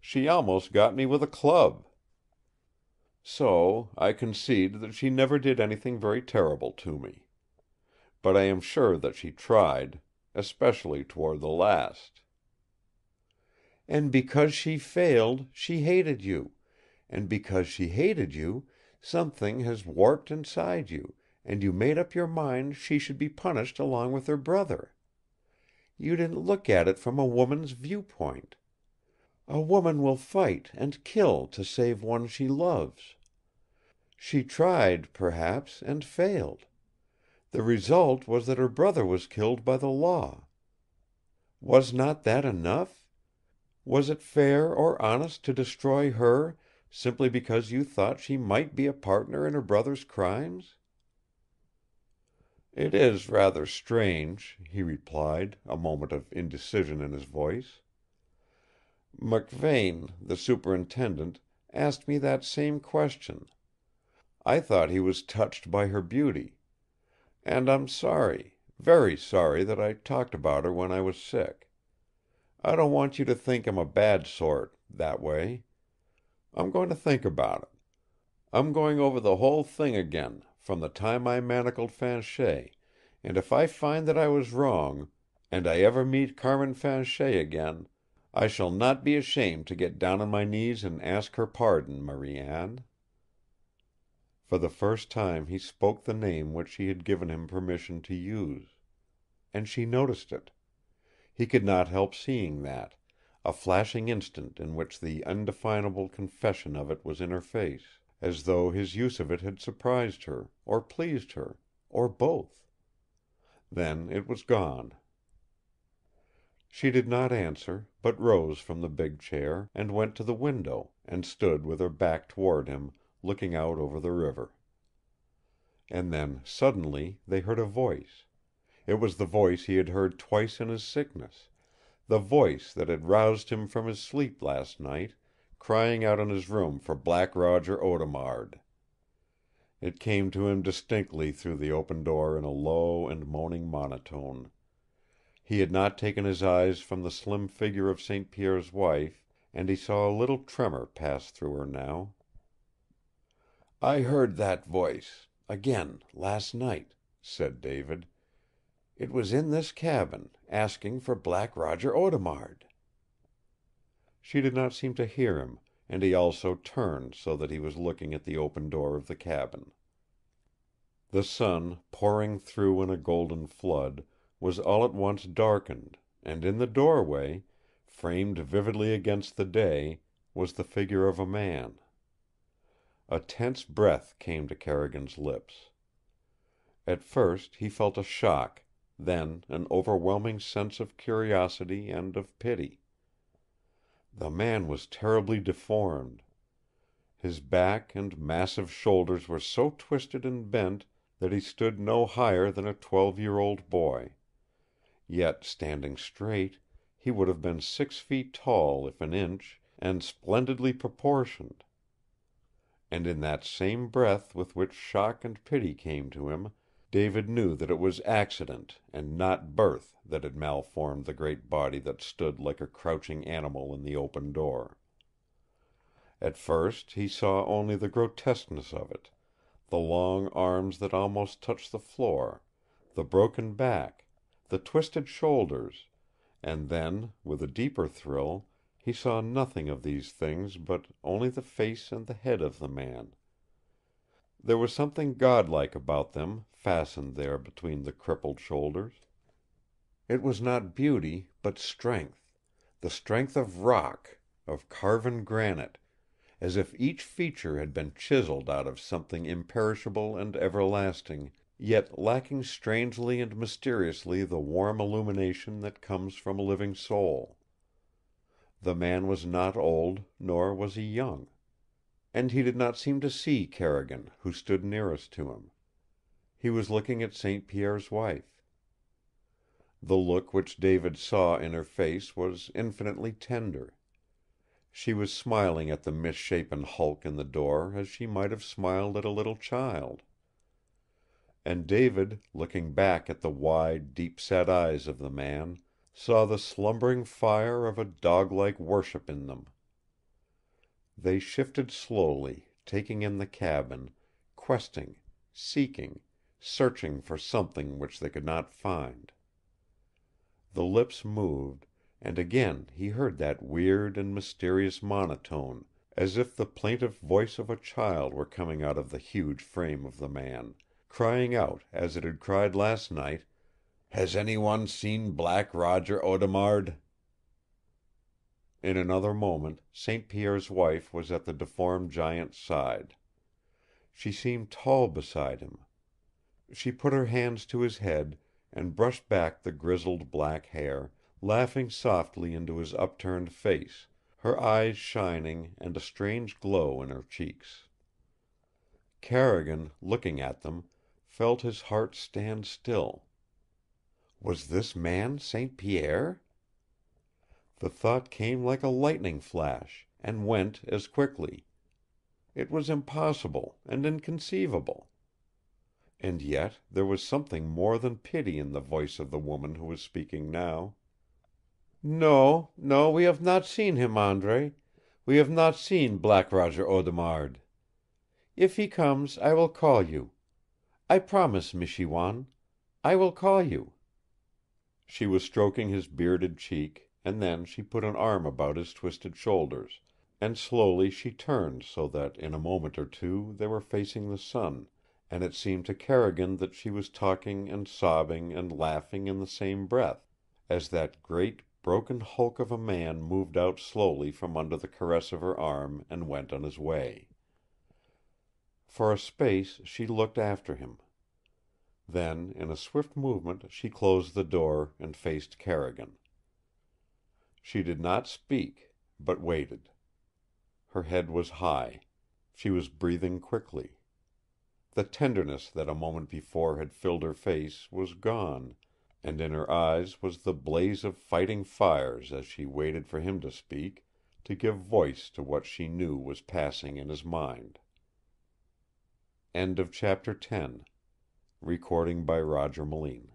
She almost got me with a club. So I concede that she never did anything very terrible to me. But I am sure that she tried, especially toward the last." "And because she failed, she hated you. And because she hated you, something has warped inside you, and you made up your mind she should be punished along with her brother. You didn't look at it from a woman's viewpoint. A woman will fight and kill to save one she loves. She tried, perhaps, and failed. The result was that her brother was killed by the law. Was not that enough? Was it fair or honest to destroy her simply because you thought she might be a partner in her brother's crimes?" "It is rather strange," he replied, a moment of indecision in his voice. "McVane, the superintendent, asked me that same question. I thought he was touched by her beauty. And I'm sorry, very sorry that I talked about her when I was sick. I don't want you to think I'm a bad sort, that way. I'm going to think about it. I'm going over the whole thing again, from the time I manacled Fanchet, and if I find that I was wrong, and I ever meet Carmin Fanchet again, I shall not be ashamed to get down on my knees and ask her pardon, Marie Anne." For the first time he spoke the name which she had given him permission to use. And she noticed it. He could not help seeing that, a flashing instant in which the undefinable confession of it was in her face, as though his use of it had surprised her, or pleased her, or both. Then it was gone. She did not answer, but rose from the big chair, and went to the window, and stood with her back toward him, looking out over the river. And then, suddenly, they heard a voice. It was the voice he had heard twice in his sickness, the voice that had roused him from his sleep last night, crying out in his room for Black Roger Audemard. It came to him distinctly through the open door in a low and moaning monotone. He had not taken his eyes from the slim figure of St. Pierre's wife, and he saw a little tremor pass through her now. "I heard that voice again last night," said David. "It was in this cabin, asking for Black Roger Audemard." She did not seem to hear him, and he also turned so that he was looking at the open door of the cabin. The sun, pouring through in a golden flood, was all at once darkened, and in the doorway, framed vividly against the day, was the figure of a man. A tense breath came to Carrigan's lips. At first he felt a shock, then an overwhelming sense of curiosity and of pity. The man was terribly deformed. His back and massive shoulders were so twisted and bent that he stood no higher than a 12-year-old boy. Yet, standing straight, he would have been 6 feet tall if an inch, and splendidly proportioned. And in that same breath with which shock and pity came to him, David knew that it was accident and not birth that had malformed the great body that stood like a crouching animal in the open door. At first he saw only the grotesqueness of it, the long arms that almost touched the floor, the broken back, the twisted shoulders, and then, with a deeper thrill, he saw nothing of these things but only the face and the head of the man. There was something godlike about them, fastened there between the crippled shoulders. It was not beauty, but strength, the strength of rock, of carven granite, as if each feature had been chiseled out of something imperishable and everlasting, yet lacking strangely and mysteriously the warm illumination that comes from a living soul. The man was not old, nor was he young. And he did not seem to see Carrigan, who stood nearest to him. He was looking at St. Pierre's wife. The look which David saw in her face was infinitely tender. She was smiling at the misshapen hulk in the door as she might have smiled at a little child. And David, looking back at the wide, deep-set eyes of the man, saw the slumbering fire of a dog-like worship in them. They shifted slowly, taking in the cabin, questing, seeking, searching for something which they could not find. The lips moved, and again he heard that weird and mysterious monotone, as if the plaintive voice of a child were coming out of the huge frame of the man, crying out as it had cried last night, "Has anyone seen Black Roger Audemard?" In another moment St. Pierre's wife was at the deformed giant's side. She seemed tall beside him. She put her hands to his head and brushed back the grizzled black hair, laughing softly into his upturned face, her eyes shining and a strange glow in her cheeks. Carrigan, looking at them, felt his heart stand still. Was this man St. Pierre? The thought came like a lightning flash, and went as quickly. It was impossible and inconceivable. And yet there was something more than pity in the voice of the woman who was speaking now. "No, no, we have not seen him, Andre. We have not seen Black Roger Audemard. If he comes, I will call you. I promise, Michiwan. I will call you." She was stroking his bearded cheek, and then she put an arm about his twisted shoulders, and slowly she turned so that in a moment or two they were facing the sun, and it seemed to Carrigan that she was talking and sobbing and laughing in the same breath, as that great, broken hulk of a man moved out slowly from under the caress of her arm and went on his way. For a space she looked after him. Then, in a swift movement, she closed the door and faced Carrigan. She did not speak, but waited. Her head was high. She was breathing quickly. The tenderness that a moment before had filled her face was gone, and in her eyes was the blaze of fighting fires as she waited for him to speak, to give voice to what she knew was passing in his mind. End of chapter 10. Recording by Roger Moline.